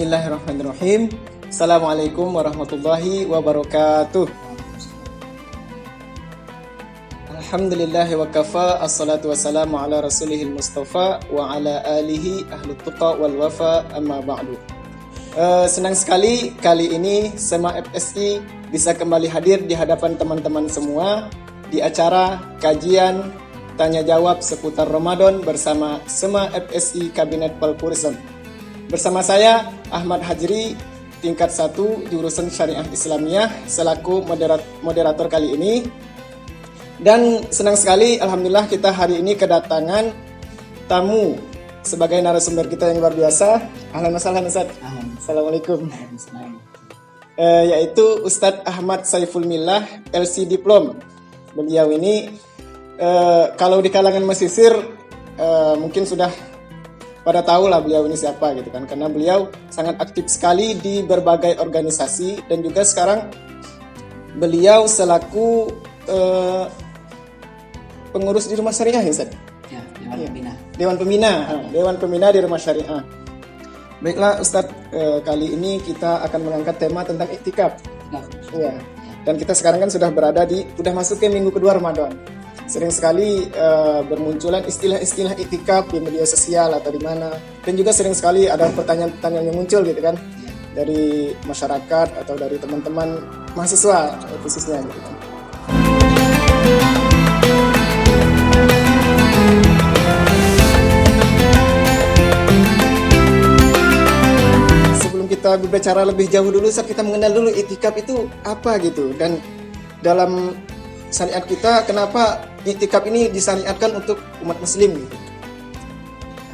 Bismillahirrahmanirrahim. Assalamualaikum warahmatullahi wabarakatuh. Alhamdulillahi wa kafa, assalatu wassalamu ala rasulihil mustafa wa ala alihi ahlu tuqa wal wafa, amma ba'du. Senang sekali kali ini SEMA FSI bisa kembali hadir di hadapan teman-teman semua di acara kajian tanya jawab seputar Ramadan bersama SEMA FSI Kabinet Palkurism. Bersama saya Ahmad Hajri, tingkat 1 jurusan Syariah Islamiyah selaku moderator kali ini. Dan senang sekali alhamdulillah kita hari ini kedatangan tamu sebagai narasumber kita yang luar biasa. Ahlan wa sahlan Ustaz. Assalamualaikum. Yaitu Ustadz Ahmad Saiful Millah, LC Diplom. Beliau ini kalau di kalangan mesisir mungkin sudah pada tahu lah beliau ini siapa gitu kan, karena beliau sangat aktif sekali di berbagai organisasi dan juga sekarang beliau selaku pengurus di Rumah Syariah ya Ustaz? Ya, Dewan Pembina. Dewan Pembina di Rumah Syariah. Baiklah Ustadz, kali ini kita akan mengangkat tema tentang iktikaf. Ya. Dan kita sekarang kan sudah masuk ke minggu kedua Ramadan. Sering sekali bermunculan istilah-istilah iktikaf di media sosial atau di mana, dan juga sering sekali ada pertanyaan-pertanyaan yang muncul gitu kan dari masyarakat atau dari teman-teman mahasiswa khususnya gitu kan. Sebelum kita berbicara lebih jauh dulu, kita mengenal dulu iktikaf itu apa gitu, dan dalam syariat kita kenapa iktikaf ini disyariatkan untuk umat muslim gitu.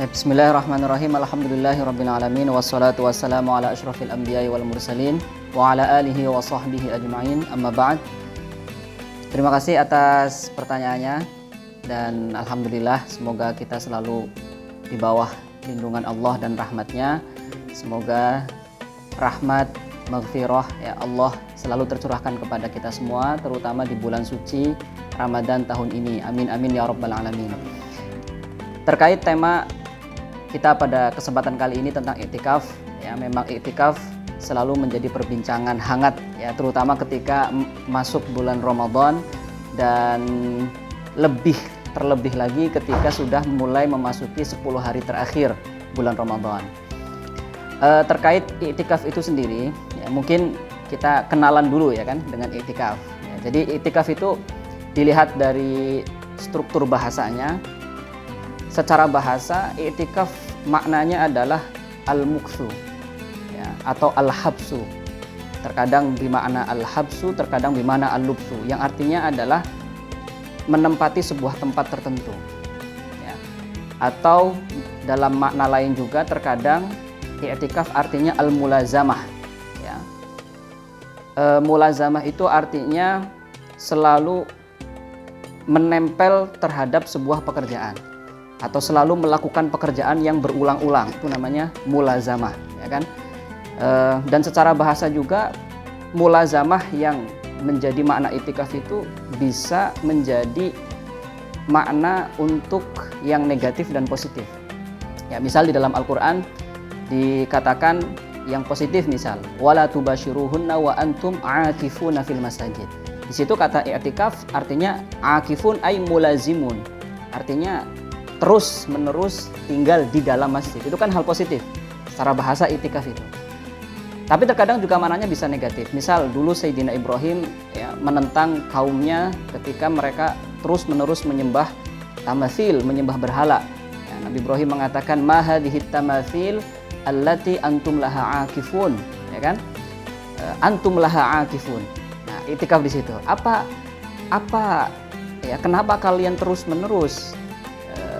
Bismillahirrahmanirrahim. Alhamdulillahirabbil alamin wassalatu wassalamu ala asyrafil anbiya'i wal mursalin wa ala alihi wa sahbihi ajma'in. Amma ba'd. Terima kasih atas pertanyaannya dan alhamdulillah semoga kita selalu di bawah lindungan Allah dan rahmatnya. Semoga rahmat maghfirah ya Allah selalu tercurahkan kepada kita semua, terutama di bulan suci Ramadan tahun ini. Amin amin ya rabbal alamin. Terkait tema kita pada kesempatan kali ini tentang iktikaf, ya memang iktikaf selalu menjadi perbincangan hangat ya, terutama ketika masuk bulan Ramadan dan terlebih lagi ketika sudah mulai memasuki 10 hari terakhir bulan Ramadan. Terkait iktikaf itu sendiri, ya mungkin kita kenalan dulu ya kan dengan iktikaf. Ya, jadi iktikaf itu dilihat dari struktur bahasanya. Secara bahasa, iktikaf maknanya adalah al-muktsu ya, atau al-habsu. Terkadang bermakna al-habsu, terkadang bermakna al-lubsu, yang artinya adalah menempati sebuah tempat tertentu. Ya. Atau dalam makna lain juga terkadang i'tikaf artinya al-mulazamah ya. Mulazamah itu artinya selalu menempel terhadap sebuah pekerjaan atau selalu melakukan pekerjaan yang berulang-ulang, itu namanya mulazamah ya kan. Dan secara bahasa juga mulazamah yang menjadi makna i'tikaf itu bisa menjadi makna untuk yang negatif dan positif ya. Misal di dalam Al-Qur'an dikatakan yang positif, misal wala tubashiruhunna wa antum aakifuna fil masajid. Di situ kata i'tikaf artinya aakifun ay mulazimun, artinya terus menerus tinggal di dalam masjid. Itu kan hal positif secara bahasa i'tikaf itu. Tapi terkadang juga maknanya bisa negatif. Misal dulu Sayyidina Ibrahim ya, menentang kaumnya ketika mereka terus menerus menyembah tamathil, menyembah berhala ya, Nabi Ibrahim mengatakan ma hadhihi tamathil allati antum laha akifun ya kan, antum laha akifun. Nah, iktikaf di situ apa ya, kenapa kalian terus menerus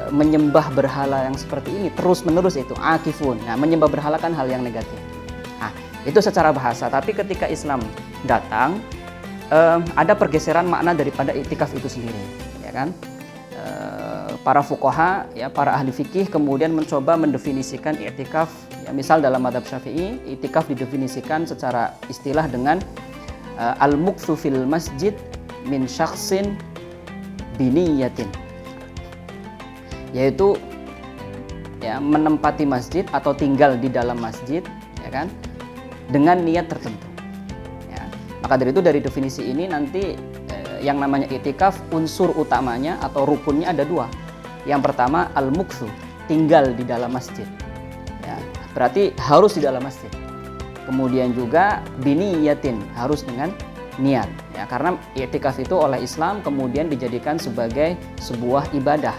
menyembah berhala yang seperti ini, terus menerus itu akifun. Nah, menyembah berhala kan hal yang negatif. Nah, itu secara bahasa. Tapi ketika Islam datang, ada pergeseran makna daripada iktikaf itu sendiri ya kan. Para fuqaha ya, para ahli fikih kemudian mencoba mendefinisikan iktikaf ya, misal dalam mazhab Syafi'i iktikaf didefinisikan secara istilah dengan al-muktsu fil masjid min syakhsin biniyatin, yaitu ya menempati masjid atau tinggal di dalam masjid ya ya kan, dengan niat tertentu. Ya. Maka dari itu dari definisi ini nanti yang namanya i'tikaf, unsur utamanya atau rukunnya ada dua. Yang pertama al-mukthu, tinggal di dalam masjid. Ya, berarti harus di dalam masjid. Kemudian juga biniyatin, harus dengan niat. Ya, karena i'tikaf itu oleh Islam kemudian dijadikan sebagai sebuah ibadah,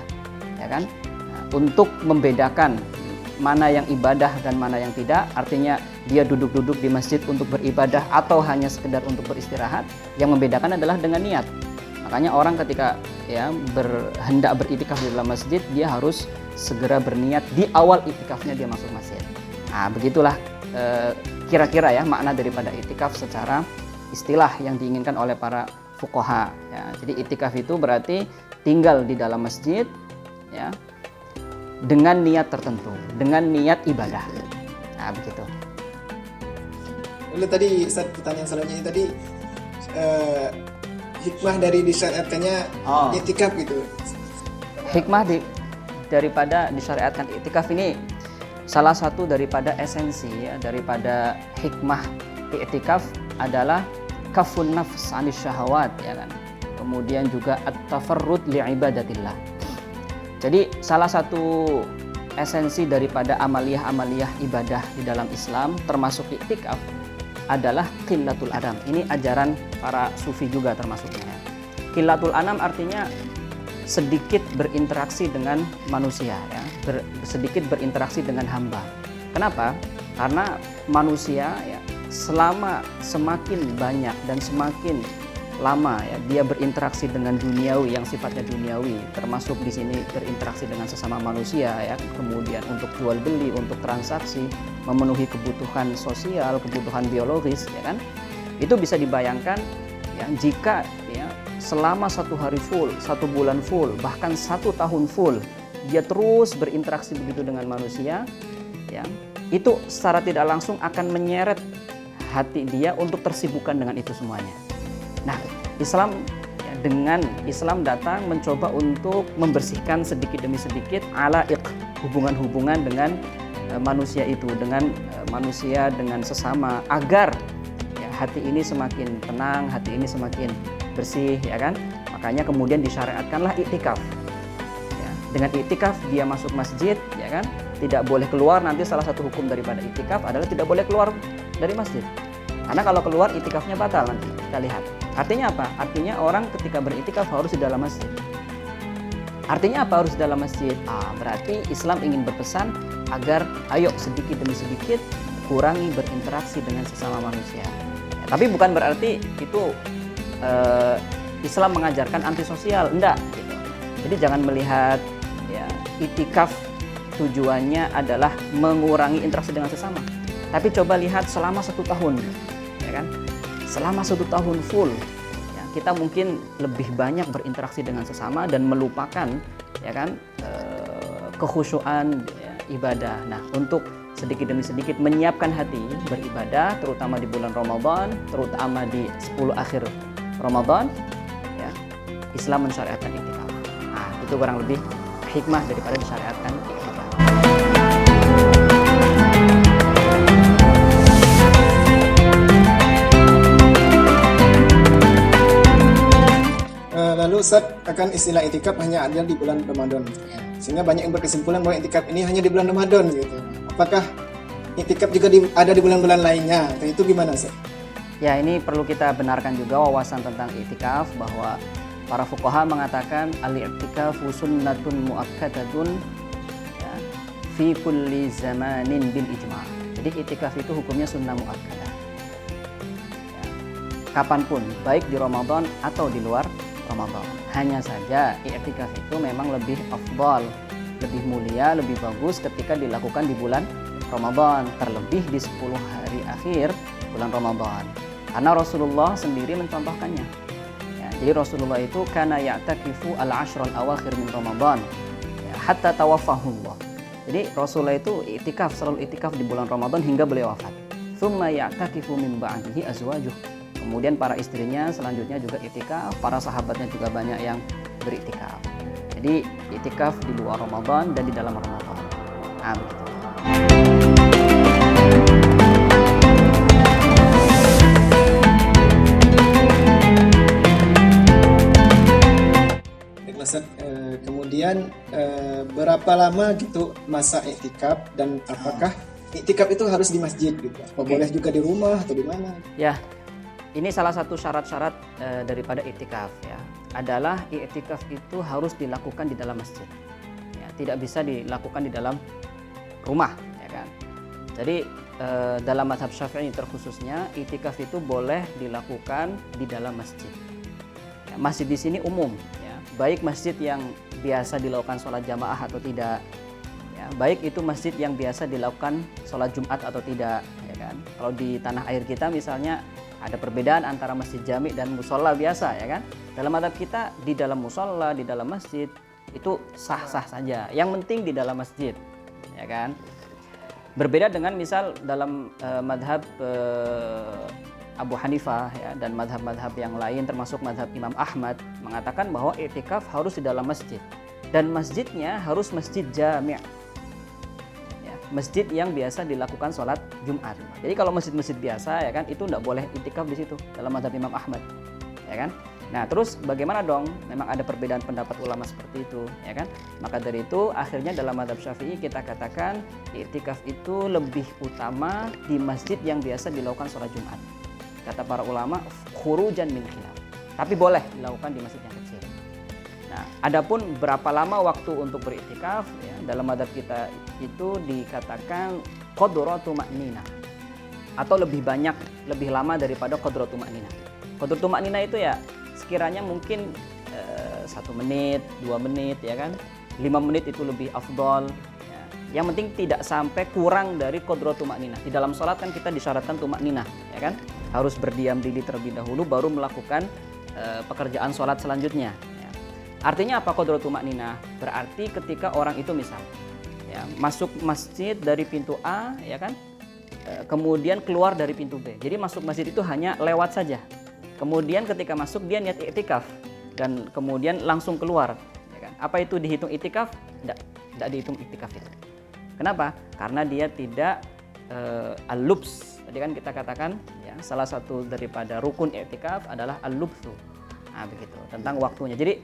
ya kan? Nah, untuk membedakan mana yang ibadah dan mana yang tidak, artinya dia duduk-duduk di masjid untuk beribadah atau hanya sekedar untuk beristirahat, yang membedakan adalah dengan niat. Makanya orang ketika ya hendak beriktikaf di dalam masjid, dia harus segera berniat di awal iktikafnya dia masuk masjid. Nah, begitulah kira-kira ya makna daripada iktikaf secara istilah yang diinginkan oleh para fuqaha. Ya, jadi iktikaf itu berarti tinggal di dalam masjid, ya, dengan niat tertentu, dengan niat ibadah. Nah, begitu. Lalu tadi pertanyaan selanjutnya ini tadi hikmah dari disyariatkannya i'tikaf gitu. Hikmah daripada disyariatkan i'tikaf ini salah satu daripada esensi ya, daripada hikmah i'tikaf adalah kafun nafs 'anis syahawat, ya kan. Kemudian juga at-tafarrud li'ibadatillah. Jadi salah satu esensi daripada amaliyah-amaliyah ibadah di dalam Islam termasuk i'tikaf adalah qillatul anam. Ini ajaran para sufi juga termasuknya. Qillatul anam artinya sedikit berinteraksi dengan manusia, ya, sedikit berinteraksi dengan hamba. Kenapa? Karena manusia ya selama semakin banyak dan semakin lama ya dia berinteraksi dengan duniawi yang sifatnya duniawi, termasuk di sini berinteraksi dengan sesama manusia ya, kemudian untuk jual beli, untuk transaksi, memenuhi kebutuhan sosial, kebutuhan biologis, ya kan? Itu bisa dibayangkan ya jika ya selama 1 hari full, 1 bulan full, bahkan 1 tahun full dia terus berinteraksi begitu dengan manusia, ya itu secara tidak langsung akan menyeret hati dia untuk tersibukkan dengan itu semuanya. Nah, Islam ya, dengan Islam datang mencoba untuk membersihkan sedikit demi sedikit ala'iq, hubungan-hubungan dengan manusia itu, dengan manusia, dengan sesama, agar ya, hati ini semakin tenang, hati ini semakin bersih, ya kan. Makanya kemudian disyariatkanlah i'tikaf. Ya, dengan i'tikaf dia masuk masjid, ya kan, tidak boleh keluar. Nanti salah satu hukum daripada i'tikaf adalah tidak boleh keluar dari masjid. Karena kalau keluar i'tikafnya batal nanti. Kita lihat. Artinya apa? Artinya orang ketika beriktikaf harus di dalam masjid. Artinya apa harus di dalam masjid? Berarti Islam ingin berpesan agar ayo sedikit demi sedikit kurangi berinteraksi dengan sesama manusia. Ya, tapi bukan berarti itu Islam mengajarkan antisosial, enggak. Gitu. Jadi jangan melihat ya, iktikaf tujuannya adalah mengurangi interaksi dengan sesama. Tapi coba lihat selama 1 tahun, ya kan? Selama 1 tahun full, ya, kita mungkin lebih banyak berinteraksi dengan sesama dan melupakan, ya kan, kekhusyuan ya, ibadah. Nah, untuk sedikit demi sedikit menyiapkan hati beribadah, terutama di bulan Ramadan, terutama di 10 akhir Ramadan, ya, Islam mensyariatkan i'tikaf. Nah, itu kurang lebih hikmah daripada disyariatkan i'tikaf. Lalu Ustaz, akan istilah i'tikaf hanya ada di bulan Ramadan, sehingga banyak yang berkesimpulan bahwa i'tikaf ini hanya di bulan Ramadan gitu. Apakah i'tikaf juga ada di bulan-bulan lainnya? Itu gimana Ustaz? Ya, ini perlu kita benarkan juga wawasan tentang i'tikaf, bahwa para fuqaha mengatakan al-i'tikafu sunnatun muakkadatun ya, fi kulli zamanin bil ijma'. Jadi i'tikaf itu hukumnya sunnah muakkadah. Ya, kapanpun, baik di Ramadan atau di luar Ramadan. Hanya saja i'tikaf itu memang lebih afdal, lebih mulia, lebih bagus ketika dilakukan di bulan Ramadan, terlebih di 10 hari akhir bulan Ramadan. Karena Rasulullah sendiri mencontohkannya. Ya, jadi Rasulullah itu kana ya'takifu al-ashr al-awakhir min Ramadan ya, hatta tawaffahullah. Jadi Rasulullah itu i'tikaf, selalu i'tikaf di bulan Ramadan hingga beliau wafat. Tsumma ya'takifu min ba'dihi azwajuh. Kemudian para istrinya selanjutnya juga i'tikaf, para sahabatnya juga banyak yang beriktikaf. Jadi i'tikaf di luar Ramadan dan di dalam Ramadan. Nah, begitu. berapa lama gitu masa iktikaf, dan apakah iktikaf itu harus di masjid gitu? Apa boleh juga di rumah atau di mana? Ya, ini salah satu syarat-syarat daripada iktikaf ya, adalah iktikaf itu harus dilakukan di dalam masjid. Ya, tidak bisa dilakukan di dalam rumah, ya kan? Jadi dalam mazhab Syafi'i terkhususnya iktikaf itu boleh dilakukan di dalam masjid. Ya, masjid di sini umum, ya, baik masjid yang biasa dilakukan sholat jamaah atau tidak, ya, baik itu masjid yang biasa dilakukan sholat Jumat atau tidak, ya kan? Kalau di tanah air kita misalnya ada perbedaan antara masjid jami dan musola biasa, ya kan? Dalam mazhab kita di dalam musola, di dalam masjid itu sah-sah saja. Yang penting di dalam masjid, ya kan? Berbeda dengan misal dalam madhab Abu Hanifah ya, dan madhab-madhab yang lain termasuk madhab Imam Ahmad mengatakan bahwa i'tikaf harus di dalam masjid, dan masjidnya harus masjid jami', ya, masjid yang biasa dilakukan sholat Jumat. Jadi kalau masjid-masjid biasa ya kan itu tidak boleh i'tikaf di situ dalam madhab Imam Ahmad, ya kan. Nah terus bagaimana dong? Memang ada perbedaan pendapat ulama seperti itu, ya kan? Maka dari itu akhirnya dalam mazhab Syafi'i kita katakan i'tikaf itu lebih utama di masjid yang biasa dilakukan sholat Jumat. Kata para ulama khurujan min khilaf. Tapi boleh dilakukan di masjid yang kecil. Nah, adapun berapa lama waktu untuk beriktikaf ya, dalam mazhab kita itu dikatakan qadratu ma'ninah, atau lebih banyak, lebih lama daripada qadratu ma'ninah. Qadratu ma'ninah itu ya sekiranya mungkin 1 menit, 2 menit ya kan. 5 menit itu lebih afdol ya. Yang penting tidak sampai kurang dari qadratu ma'ninah. Di dalam sholat kan kita disyaratkan tumakninah ya kan. Harus berdiam diri terlebih dahulu baru melakukan pekerjaan sholat selanjutnya ya. Artinya apa qadratu ma'ninah? Berarti ketika orang itu misal ya, masuk masjid dari pintu A ya kan, kemudian keluar dari pintu B. Jadi masuk masjid itu hanya lewat saja. Kemudian ketika masuk dia niat iktikaf dan kemudian langsung keluar, ya kan? Apa itu dihitung iktikaf? Tidak dihitung iktikaf itu. Kenapa? Karena dia tidak al-lubs. Tadi kan kita katakan ya, salah satu daripada rukun iktikaf adalah al-lubsu. Nah, begitu. Tentang waktunya. Jadi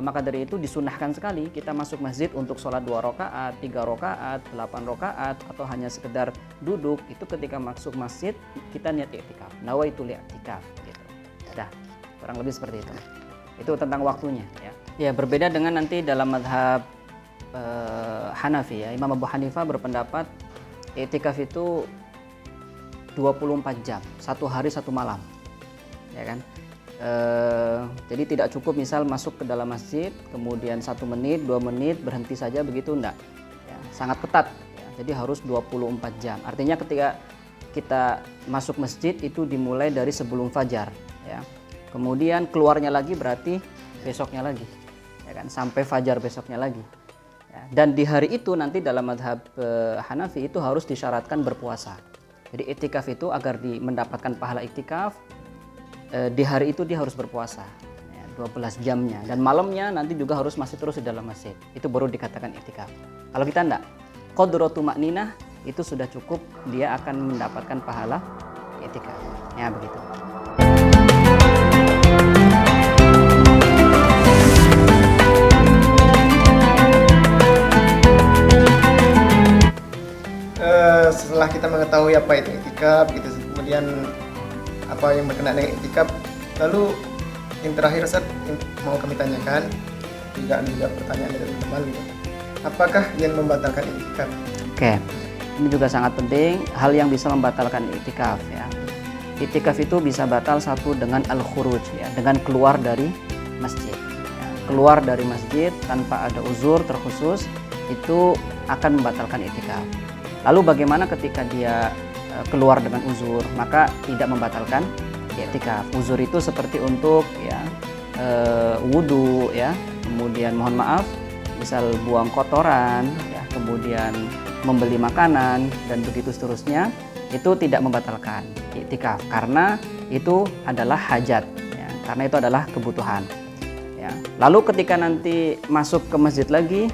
maka dari itu disunahkan sekali kita masuk masjid untuk sholat 2 rakaat, 3 rakaat, 8 rakaat atau hanya sekedar duduk. Itu ketika masuk masjid kita niat iktikaf. Nawaitul i'tikaf gitu. Dah, kurang lebih seperti itu. Itu tentang waktunya ya. Ya, berbeda dengan nanti dalam mazhab Hanafi ya. Imam Abu Hanifah berpendapat i'tikaf itu 24 jam, 1 hari 1 malam. Ya kan? Jadi tidak cukup misal masuk ke dalam masjid, kemudian 1 menit, 2 menit berhenti saja begitu, enggak. Ya, sangat ketat ya. Jadi harus 24 jam. Artinya ketika kita masuk masjid itu dimulai dari sebelum fajar ya. Kemudian keluarnya lagi berarti besoknya lagi. Ya kan, sampai fajar besoknya lagi. Ya, dan di hari itu nanti dalam mazhab Hanafi itu harus disyaratkan berpuasa. Jadi iktikaf itu agar mendapatkan pahala iktikaf di hari itu dia harus berpuasa ya, 12 jamnya, dan malamnya nanti juga harus masih terus di dalam masjid. Itu baru dikatakan iktikaf. Kalau kita enggak, qadratu ma'ninah itu sudah cukup, dia akan mendapatkan pahala iktikaf. Ya begitu. Setelah kita mengetahui apa itu iktikaf gitu, kemudian apa yang berkenaan dengan iktikaf, lalu yang terakhir Ustaz mau kami tanyakan juga pertanyaan dari teman-teman gitu. Apakah yang membatalkan iktikaf? Oke, ini juga sangat penting hal yang bisa membatalkan iktikaf ya. Iktikaf itu bisa batal satu dengan al-khuruj ya, dengan keluar dari masjid ya. Keluar dari masjid tanpa ada uzur terkhusus itu akan membatalkan iktikaf. Lalu bagaimana ketika dia keluar dengan uzur? Maka tidak membatalkan iktikaf. Uzur itu seperti untuk ya wudu ya, kemudian mohon maaf misal buang kotoran ya, kemudian membeli makanan dan begitu seterusnya, itu tidak membatalkan iktikaf karena itu adalah hajat ya, karena itu adalah kebutuhan ya. Lalu ketika nanti masuk ke masjid lagi,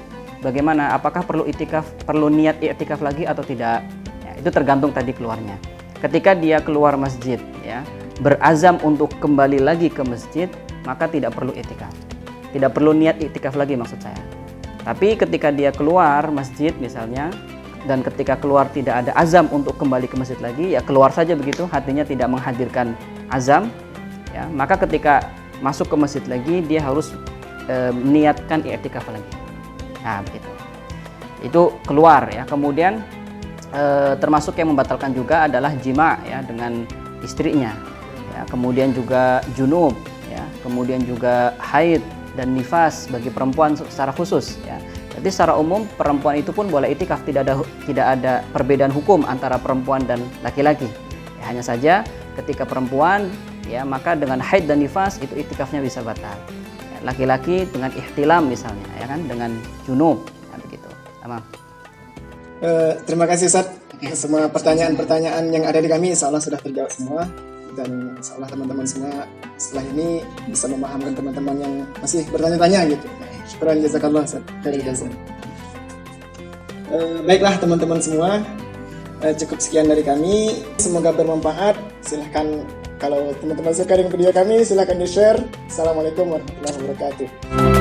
bagaimana? Apakah perlu iktikaf, perlu niat iktikaf lagi atau tidak? Ya, itu tergantung tadi keluarnya. Ketika dia keluar masjid, ya, berazam untuk kembali lagi ke masjid, maka tidak perlu iktikaf. Tidak perlu niat iktikaf lagi maksud saya. Tapi ketika dia keluar masjid misalnya, dan ketika keluar tidak ada azam untuk kembali ke masjid lagi, ya keluar saja begitu, hatinya tidak menghadirkan azam, ya, maka ketika masuk ke masjid lagi dia harus niatkan i'tikaf lagi. Nah, begitu. Itu keluar ya. Kemudian termasuk yang membatalkan juga adalah jima ya dengan istrinya. Ya, kemudian juga junub ya, kemudian juga haid dan nifas bagi perempuan secara khusus ya. Jadi secara umum perempuan itu pun boleh itikaf, tidak ada perbedaan hukum antara perempuan dan laki-laki. Ya, hanya saja ketika perempuan ya maka dengan haid dan nifas itu itikafnya bisa batal. Ya, laki-laki dengan ihtilam misalnya ya kan, dengan junub ya, begitu. Tamam. Terima kasih Ustaz. Semua pertanyaan-pertanyaan yang ada di kami insya Allah sudah terjawab semua, dan insya Allah teman-teman semua setelah ini bisa memahamkan teman-teman yang masih bertanya-tanya gitu. Syukran jazakallah Ustaz. Baiklah teman-teman semua, cukup sekian dari kami, semoga bermanfaat. Silahkan kalau teman-teman suka dengan video kami silahkan di share. Assalamualaikum warahmatullahi wabarakatuh.